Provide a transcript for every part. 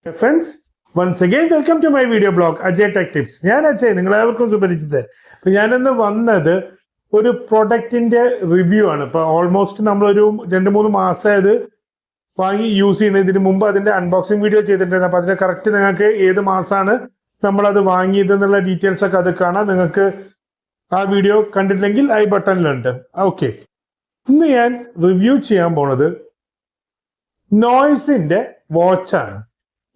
Friends, once again welcome to my video blog Ajay Tech Tips. ഞാൻ അജയ്, നിങ്ങളെല്ലാവർക്കും സുപരിചിതൻ. അപ്പോൾ ഞാനിന്ന് വന്നത് ഒരു പ്രൊഡക്റ്റിന്റെ റിവ്യൂ ആണ്. ഇപ്പോൾ ഓൾമോസ്റ്റ് നമ്മളൊരു 2-3 മാസമായത് വാങ്ങി യൂസ് ചെയ്യുന്നത്. ഇതിന് മുമ്പ് അതിന്റെ അൺബോക്സിംഗ് വീഡിയോ ചെയ്തിട്ടുണ്ടായിരുന്നു. അപ്പോൾ അതിന്റെ കറക്റ്റ് നിങ്ങൾക്ക് ഏത് മാസമാണ് നമ്മളത് വാങ്ങിയതെന്നുള്ള ഡീറ്റെയിൽസ് ഒക്കെ അത് കാണാം. നിങ്ങൾക്ക് ആ വീഡിയോ കണ്ടിട്ടില്ലെങ്കിൽ ഐ ബട്ടണിലുണ്ട്. ഓക്കെ, ഇന്ന് ഞാൻ റിവ്യൂ ചെയ്യാൻ പോണത് നോയ്സിന്റെ വാച്ചാണ്.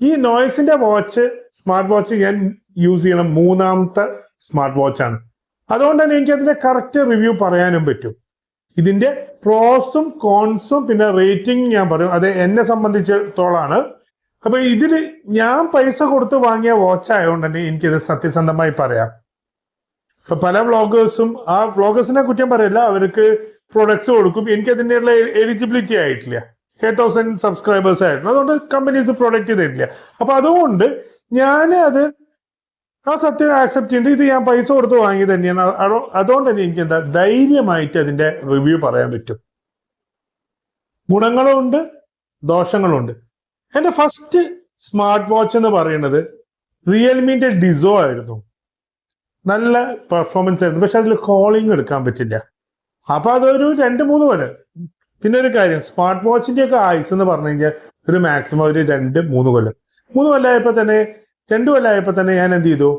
ഈ നോയ്സിന്റെ വാച്ച്, സ്മാർട്ട് വാച്ച് ഞാൻ യൂസ് ചെയ്യണം 3ാമത്തെ സ്മാർട്ട് വാച്ചാണ്. അതുകൊണ്ട് തന്നെ എനിക്ക് അതിന്റെ കറക്റ്റ് റിവ്യൂ പറയാനും പറ്റും. ഇതിന്റെ പ്രോസും കോൺസും പിന്നെ റേറ്റിംഗ് ഞാൻ പറയും. അത് എന്നെ സംബന്ധിച്ചിടത്തോളാണ്. അപ്പൊ ഇതിൽ ഞാൻ പൈസ കൊടുത്ത് വാങ്ങിയ വാച്ച് ആയതുകൊണ്ട് തന്നെ എനിക്കിത് സത്യസന്ധമായി പറയാം. ഇപ്പൊ പല വ്ളോഗേഴ്സും, ആ വ്ളോഗേഴ്സിനെ കുറ്റം പറയില്ല, അവർക്ക് പ്രൊഡക്ട്സ് കൊടുക്കും. എനിക്ക് അതിൻ്റെയുള്ള എലിജിബിലിറ്റി ആയിട്ടില്ല, 8,000 സബ്സ്ക്രൈബേഴ്സ് ആയിരുന്നു. അതുകൊണ്ട് കമ്പനീസ് പ്രൊഡക്റ്റ് തരില്ല. അപ്പൊ അതുകൊണ്ട് ഞാൻ അത് ആ സത്യം ആക്സെപ്റ്റ് ചെയ്യുന്നുണ്ട്. ഇത് ഞാൻ പൈസ കൊടുത്ത് വാങ്ങി തന്നെയാണ്. അതുകൊണ്ട് തന്നെ എനിക്ക് എന്താ ധൈര്യമായിട്ട് അതിന്റെ റിവ്യൂ പറയാൻ പറ്റും. ഗുണങ്ങളും ഉണ്ട്, ദോഷങ്ങളും ഉണ്ട്. എന്റെ ഫസ്റ്റ് സ്മാർട്ട് വാച്ച് എന്ന് പറയുന്നത് റിയൽമിന്റെ ഡിസോ ആയിരുന്നു. നല്ല പെർഫോമൻസ് ആയിരുന്നു, പക്ഷെ അതിൽ കോളിംഗ് എടുക്കാൻ പറ്റില്ല. അപ്പൊ അതൊരു 2-3 കൊല്ലം. പിന്നെ ഒരു കാര്യം, സ്മാർട്ട് വാച്ചിന്റെ ഒക്കെ ആയുസ് എന്ന് പറഞ്ഞു കഴിഞ്ഞാൽ ഒരു മാക്സിമം ഒരു 2-3 കൊല്ലം. 3 കൊല്ലമായപ്പോ തന്നെ 2 കൊല്ലമായപ്പോ തന്നെ ഞാൻ എന്ത് ചെയ്തു,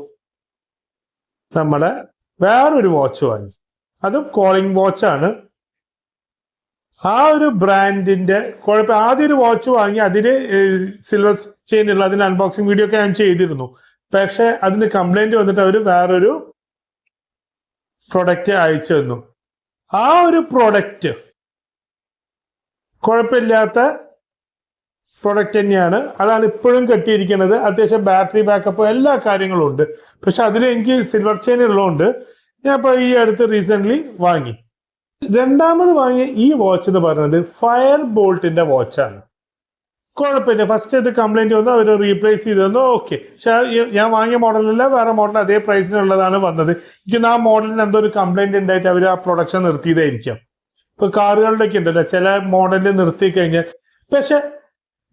നമ്മുടെ വേറൊരു വാച്ച് വാങ്ങി. അതും കോളിംഗ് വാച്ചാണ്. ആ ഒരു ബ്രാൻഡിന്റെ കുഴപ്പം. ആദ്യം ഒരു വാച്ച് വാങ്ങി, അതിന് സിൽവർ ചെയിൻ ഉള്ള, അതിന് അൺബോക്സിംഗ് വീഡിയോ ഒക്കെ ഞാൻ ചെയ്തിരുന്നു. പക്ഷെ അതിന് കംപ്ലൈന്റ് വന്നിട്ട് അവർ വേറൊരു പ്രൊഡക്റ്റ് അയച്ചു തന്നു. ആ ഒരു പ്രൊഡക്റ്റ് കുഴപ്പമില്ലാത്ത പ്രൊഡക്റ്റ് തന്നെയാണ്. അതാണ് ഇപ്പോഴും കെട്ടിയിരിക്കുന്നത്. അത്യാവശ്യം ബാറ്ററി ബാക്കപ്പ് എല്ലാ കാര്യങ്ങളും ഉണ്ട്. പക്ഷെ അതിൽ എനിക്ക് സിൽവർ ചെയിൻ ഉള്ളതുകൊണ്ട് ഞാൻ ഇപ്പോൾ ഈ അടുത്ത് റീസെന്റ് വാങ്ങി. രണ്ടാമത് വാങ്ങിയ ഈ വാച്ച് എന്ന് പറയുന്നത് ഫയർ ബോൾട്ടിന്റെ വാച്ചാണ്. കുഴപ്പമില്ല. ഫസ്റ്റ് ഇത് കംപ്ലൈന്റ് വന്നു, അവർ റീപ്ലേസ് ചെയ്ത് തന്നു. ഓക്കെ. പക്ഷെ ഞാൻ വാങ്ങിയ മോഡലല്ല, വേറെ മോഡൽ അതേ പ്രൈസിനുള്ളതാണ് വന്നത്. എനിക്ക് ആ മോഡലിന് എന്തോ ഒരു കംപ്ലൈന്റ് ഉണ്ടായിട്ട് അവർ ആ പ്രൊഡക്ഷൻ നിർത്തിയതായിരിക്കാം. ഇപ്പൊ കാറുകളുടെ ഒക്കെ ഉണ്ടല്ലോ, ചില മോഡലിൽ നിർത്തി കഴിഞ്ഞാൽ. പക്ഷെ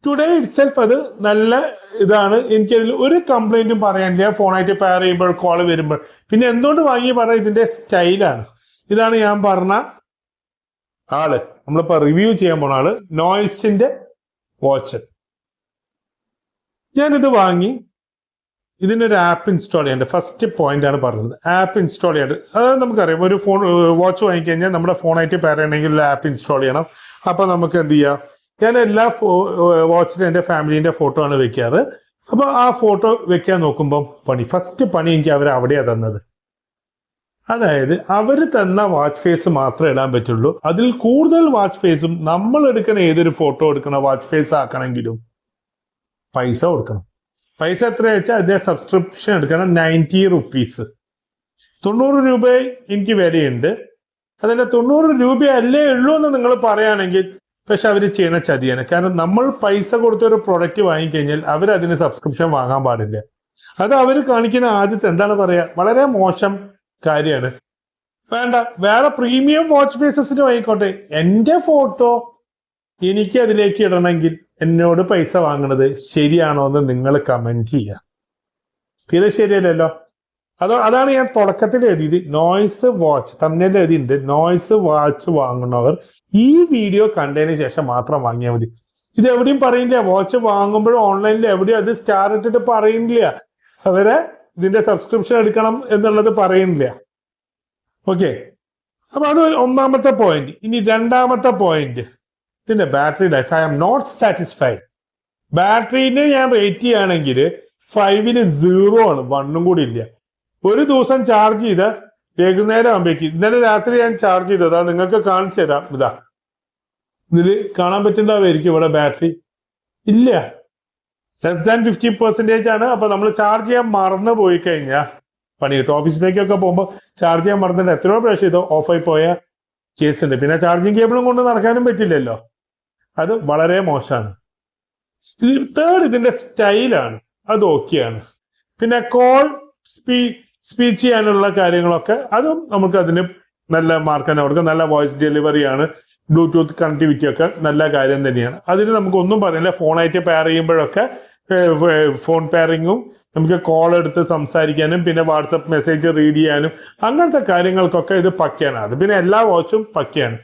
ടുഡേ ഇറ്റ് സെൽഫ് അത് നല്ല ഇതാണ്. എനിക്കതിൽ ഒരു കംപ്ലൈന്റും പറയാനില്ല. ഫോണായിട്ട് പെയർ ചെയ്യുമ്പോൾ, കോൾ വരുമ്പോൾ. പിന്നെ എന്തുകൊണ്ട് വാങ്ങി പറഞ്ഞാൽ ഇതിന്റെ സ്റ്റൈലാണ്. ഇതാണ് ഞാൻ പറഞ്ഞ ആള്, നമ്മളിപ്പോ റിവ്യൂ ചെയ്യാൻ പോണ ആള്, നോയ്സിന്റെ വാച്ച്. ഞാനിത് വാങ്ങി, ഇതിനൊരു ആപ്പ് ഇൻസ്റ്റാൾ ചെയ്യേണ്ട ഫസ്റ്റ് പോയിന്റ് ആണ് പറഞ്ഞത്. ആപ്പ് ഇൻസ്റ്റാൾ ചെയ്യേണ്ടത്, അതായത് നമുക്കറിയാം, ഒരു ഫോൺ വാച്ച് വാങ്ങിക്കഴിഞ്ഞാൽ നമ്മുടെ ഫോണായിട്ട് പെയർ ചെയ്യണമെങ്കിൽ ഒരു ആപ്പ് ഇൻസ്റ്റാൾ ചെയ്യണം. അപ്പൊ നമുക്ക് എന്ത് ചെയ്യാം, ഞാൻ എല്ലാ വാച്ചിലും എൻ്റെ ഫാമിലീൻ്റെ ഫോട്ടോ ആണ് വെക്കാറ്. അപ്പൊ ആ ഫോട്ടോ വെക്കാൻ നോക്കുമ്പോൾ ഫസ്റ്റ് പണി എനിക്ക് അവർ അവിടെയാണ് തന്നത്. അതായത് അവർ തന്ന വാച്ച് ഫേസ് മാത്രമേ ഇടാൻ പറ്റുള്ളൂ. അതിൽ കൂടുതൽ വാച്ച് ഫേസും നമ്മൾ എടുക്കുന്ന ഏതൊരു ഫോട്ടോ എടുക്കുന്ന വാച്ച് ഫേസ് ആക്കണമെങ്കിലും പൈസ കൊടുക്കണം. പൈസ എത്ര വെച്ചാൽ അതിന്റെ സബ്സ്ക്രിപ്ഷൻ എടുക്കണം, 90 റുപ്പീസ്. 90 രൂപ എനിക്ക് വിലയുണ്ട്. അതിന്റെ 90 രൂപയല്ലേ ഉള്ളൂ എന്ന് നിങ്ങൾ പറയുകയാണെങ്കിൽ, പക്ഷെ അവർ ചെയ്യണ ചതിയാണ്. കാരണം നമ്മൾ പൈസ കൊടുത്ത ഒരു പ്രൊഡക്റ്റ് വാങ്ങിക്കഴിഞ്ഞാൽ അവരതിന് സബ്സ്ക്രിപ്ഷൻ വാങ്ങാൻ പാടില്ല. അത് അവർ കാണിക്കുന്ന ആദ്യത്തെ എന്താണ് പറയാ, വളരെ മോശം കാര്യമാണ്. വേണ്ട, വേറെ പ്രീമിയം വാച്ച് ഫേസസിന് വാങ്ങിക്കോട്ടെ. എൻ്റെ ഫോട്ടോ എനിക്ക് അതിലേക്ക് ഇടണമെങ്കിൽ എന്നോട് പൈസ വാങ്ങണത് ശരിയാണോ എന്ന് നിങ്ങൾ കമന്റ് ചെയ്യുക. തീരെ ശരിയല്ലല്ലോ. അതാണ് ഞാൻ തുടക്കത്തിൽ എഴുതിയത്. നോയ്സ് വാച്ച് തമ്മിൽ എഴുതിയിട്ടുണ്ട്, നോയ്സ് വാച്ച് വാങ്ങുന്നവർ ഈ വീഡിയോ കണ്ടതിന് ശേഷം മാത്രം വാങ്ങിയാൽ മതി. ഇത് എവിടെയും പറയില്ല. വാച്ച് വാങ്ങുമ്പോഴും ഓൺലൈനിൽ എവിടെയും അത് സ്റ്റാർ ഇട്ടിട്ട് പറയുന്നില്ല. അവരെ ഇതിന്റെ സബ്സ്ക്രിപ്ഷൻ എടുക്കണം എന്നുള്ളത് പറയുന്നില്ല. ഓക്കെ, അപ്പൊ അത് ഒന്നാമത്തെ പോയിന്റ്. ഇനി രണ്ടാമത്തെ പോയിന്റ്, ഇതിന്റെ battery life. I am not satisfied. ബാറ്ററിനെ ഞാൻ റേറ്റ് ചെയ്യുകയാണെങ്കിൽ 5ൽ 0 ആണ്, 1 കൂടി ഇല്ല. ഒരു ദിവസം ചാർജ് ചെയ്ത വൈകുന്നേരം ആകുമ്പോഴേക്ക്, ഇന്നലെ രാത്രി ഞാൻ ചാർജ് ചെയ്തതാ, നിങ്ങൾക്ക് കാണിച്ചു തരാം. ഇതാ, ഇതിൽ കാണാൻ പറ്റുന്നുണ്ടാവുമായിരിക്കും, ഇവിടെ ബാറ്ററി ഇല്ല, ലെസ് 50% ആണ്. അപ്പൊ നമ്മൾ ചാർജ് ചെയ്യാൻ മറന്നു പോയി കഴിഞ്ഞാൽ പണി കിട്ടും. ഓഫീസിലേക്കൊക്കെ പോകുമ്പോൾ ചാർജ് ചെയ്യാൻ മറന്നിട്ട് എത്രയോ പ്രാവശ്യം ഇത് ഓഫായി പോയ കേസ് ഉണ്ട്. പിന്നെ ചാർജിങ് കേബിളും കൊണ്ട് നടക്കാനും പറ്റില്ലല്ലോ. അത് വളരെ മോശമാണ്. തേർഡ്, ഇതിന്റെ സ്റ്റൈലാണ്. അത് ഓക്കെയാണ്. പിന്നെ കോൾ സ്പീച്ച് ചെയ്യാനുള്ള കാര്യങ്ങളൊക്കെ അതും നമുക്ക് അതിന് നല്ല മാർക്ക് തന്നെ കൊടുക്കാം. നല്ല വോയിസ് ഡെലിവറിയാണ്. ബ്ലൂടൂത്ത് കണക്ടിവിറ്റി ഒക്കെ നല്ല കാര്യം തന്നെയാണ്. അതിന് നമുക്കൊന്നും പറയില്ല. ഫോണായിട്ട് പെയർ ചെയ്യുമ്പോഴൊക്കെ ഫോൺ പെയറിങ്ങും നമുക്ക് കോൾ എടുത്ത് സംസാരിക്കാനും പിന്നെ വാട്സപ്പ് മെസ്സേജ് റീഡ് ചെയ്യാനും അങ്ങനത്തെ കാര്യങ്ങൾക്കൊക്കെ ഇത് പക്കയാണ്. അത് പിന്നെ എല്ലാ വാച്ചും പക്കയാണ്.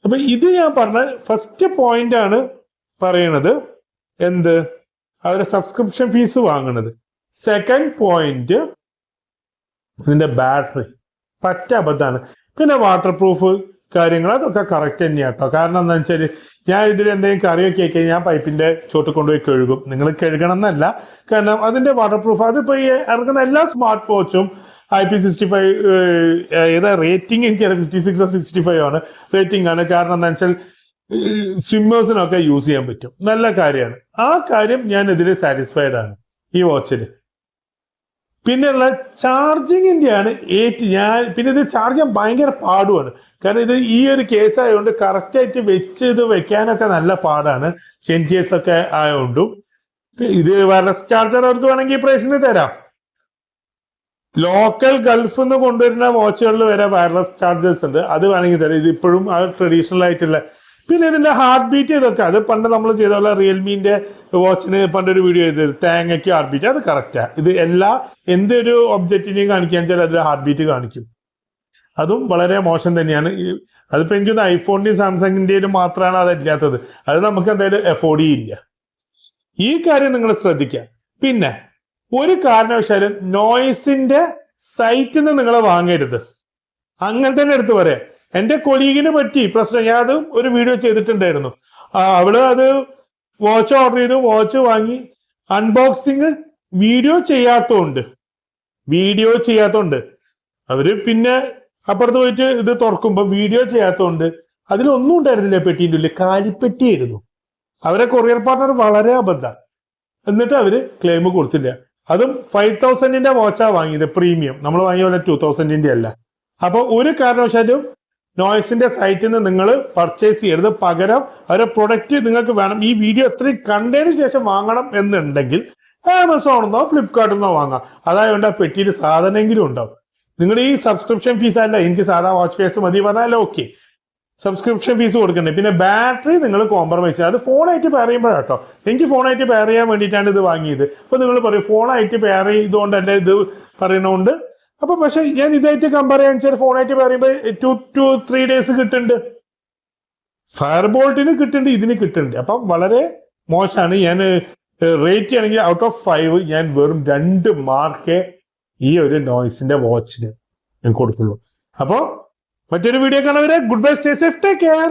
അപ്പൊ ഇത് ഞാൻ പറഞ്ഞ ഫസ്റ്റ് പോയിന്റ് ആണ് പറയണത്, എന്ത് അവരെ സബ്സ്ക്രിപ്ഷൻ ഫീസ് വാങ്ങുന്നത്. സെക്കൻഡ് പോയിന്റ് ഇതിന്റെ ബാറ്ററി പറ്റ അബദ്ധമാണ്. പിന്നെ വാട്ടർ പ്രൂഫ് കാര്യങ്ങൾ അതൊക്കെ കറക്റ്റ് തന്നെയാണ് കേട്ടോ. കാരണം എന്താ വെച്ചാൽ ഞാൻ ഇതിൽ എന്തെങ്കിലും കറിയൊക്കെ ആക്കി ഞാൻ പൈപ്പിന്റെ ചോട്ട് കൊണ്ടുപോയി കഴുകും. നിങ്ങൾ കഴുകണം എന്നല്ല, കാരണം അതിന്റെ വാട്ടർ പ്രൂഫ് അതിപ്പോ ഈ ഇറങ്ങുന്ന എല്ലാ സ്മാർട്ട് വാച്ചും IP65 ഏതാ റേറ്റിംഗ് എനിക്ക് 56 or 65 ആണ് റേറ്റിംഗ് ആണ്. കാരണം എന്താ വെച്ചാൽ സ്വിമ്മേഴ്സിനൊക്കെ യൂസ് ചെയ്യാൻ പറ്റും, നല്ല കാര്യമാണ്. ആ കാര്യം ഞാൻ ഇതിൽ സാറ്റിസ്ഫൈഡ് ആണ് ഈ വാച്ചിൽ. പിന്നെയുള്ള ചാർജിങ്ങിന്റെ ആണ് പിന്നെ ഇത് ചാർജ് ചെയ്യാൻ ഭയങ്കര പാടുമാണ്. കാരണം ഇത് ഈ ഒരു കേസ് ആയതുകൊണ്ട് കറക്റ്റ് ആയിട്ട് വെച്ച് ഇത് വെക്കാനൊക്കെ നല്ല പാടാണ്, ചെയിൻ കേസ് ഒക്കെ ആയതുകൊണ്ടും. ഇത് വയർലെസ് ചാർജർ അവർക്ക് വേണമെങ്കിൽ ഈ പ്രൈസിന് തരാം. ലോക്കൽ ഗൾഫിൽ നിന്ന് കൊണ്ടുവരുന്ന വാച്ചുകളിൽ വരെ വയർലെസ് ചാർജേഴ്സ് ഉണ്ട്, അത് വേണമെങ്കിൽ തരാം. ഇത് ഇപ്പോഴും ആ ട്രഡീഷണൽ ആയിട്ടുള്ള. പിന്നെ ഇതിന്റെ ഹാർട്ട് ബീറ്റ് ഇതൊക്കെ അത് പണ്ട് നമ്മൾ ചെയ്ത പോലെ റിയൽമിന്റെ വാച്ചിന് പണ്ടൊരു വീഡിയോ ചെയ്തത് തേങ്ങയ്ക്ക് ഹാർട്ട് ബീറ്റ്, അത് കറക്റ്റാ. ഇത് എന്തൊരു ഒബ്ജക്റ്റിനെയും കാണിക്കാൻ വെച്ചാൽ അതിൽ ഹാർട്ട് ബീറ്റ് കാണിക്കും, അതും വളരെ മോശം തന്നെയാണ്. അതിപ്പോ എനിക്കൊന്ന് ഐഫോണിന്റെയും സാംസങ്ങിന്റെയും മാത്രമാണ് അതില്ലാത്തത്, അത് നമുക്ക് എന്തായാലും എഫോർഡ് ചെയ്യില്ല. ഈ കാര്യം നിങ്ങൾ ശ്രദ്ധിക്കുക. പിന്നെ ഒരു കാരണവശാലും നോയ്സിന്റെ സൈറ്റിൽ നിന്ന് നിങ്ങൾ വാങ്ങരുത്, അങ്ങനെ തന്നെ എടുത്ത് പറയാം. എന്റെ കൊലീഗിനെ പറ്റി പ്രശ്നം, ഞാൻ അത് ഒരു വീഡിയോ ചെയ്തിട്ടുണ്ടായിരുന്നു. അവള് അത് വാച്ച് ഓർഡർ ചെയ്തു, വാച്ച് വാങ്ങി, അൺബോക്സിങ് വീഡിയോ ചെയ്യാത്തോണ്ട് അവര് പിന്നെ അപ്പുറത്ത് പോയിട്ട് ഇത് തുറക്കുമ്പോ വീഡിയോ ചെയ്യാത്തോണ്ട് അതിലൊന്നും ഉണ്ടായിരുന്നില്ല, പെട്ടീൻ്റെ ഉള്ളിൽ കാലിപ്പെട്ടിയായിരുന്നു. അവരെ കൊറിയർ പാർട്ണർ വളരെ അബദ്ധം, എന്നിട്ട് അവര് ക്ലെയിം കൊടുത്തില്ല. അതും 5000 വാച്ചാ വാങ്ങിയത്, പ്രീമിയം. നമ്മൾ വാങ്ങിയ പോലെ 2000 അല്ല. അപ്പൊ ഒരു കാരണവശാലും നോയ്സിന്റെ സൈറ്റിൽ നിന്ന് നിങ്ങൾ പർച്ചേസ് ചെയ്യരുത്. പകരം അവരുടെ പ്രൊഡക്റ്റ് നിങ്ങൾക്ക് വേണം, ഈ വീഡിയോ എത്രയും കണ്ടതിന് ശേഷം വാങ്ങണം എന്നുണ്ടെങ്കിൽ ആമസോണിന്നോ ഫ്ലിപ്കാർട്ടിൽ നിന്നോ വാങ്ങാം. അതായത് ആ പെട്ടിയിൽ സാധനമെങ്കിലും ഉണ്ടാവും. നിങ്ങൾ ഈ സബ്സ്ക്രിപ്ഷൻ ഫീസ് അല്ല, എനിക്ക് സാധാ വാച്ച് ഫേസ് മതി പറഞ്ഞാൽ ഓക്കെ, സബ്സ്ക്രിപ്ഷൻ ഫീസ് കൊടുക്കണ്ടേ. പിന്നെ ബാറ്ററി നിങ്ങൾ കോംപ്രമൈസ് ചെയ്യുക. അത് ഫോണായിട്ട് പെയർ ചെയ്യുമ്പോഴാട്ടോ, എനിക്ക് ഫോണായിട്ട് പെയർ ചെയ്യാൻ വേണ്ടിയിട്ടാണ് ഇത് വാങ്ങിയത്. അപ്പൊ നിങ്ങൾ പറയും ഫോണായിട്ട് പെയർ ചെയ്തുകൊണ്ടല്ല ഇത് പറയുന്നതുകൊണ്ട്. അപ്പൊ പക്ഷെ ഞാൻ ഇതായിട്ട് കമ്പയർ ചെയ്യാൻ വെച്ചാൽ ഫോണായിട്ട് പെയർ ചെയ്യുമ്പോൾ 2 to 3 days കിട്ടുന്നുണ്ട്, ഫയർ ബോൾട്ടിന് കിട്ടുന്നുണ്ട്, ഇതിന് കിട്ടുന്നുണ്ട്. അപ്പം വളരെ മോശമാണ്. ഞാൻ റേറ്റ് ചെയ്യണമെങ്കിൽ ഔട്ട് ഓഫ് 5 ഞാൻ വെറും 2 മാർക്കേ ഈ ഒരു നോയ്സിന്റെ വാച്ചിന് ഞാൻ കൊടുക്കുള്ളൂ. അപ്പോൾ മറ്റൊരു വീഡിയോ കാണുന്നവരെ good bye, stay safe, take care.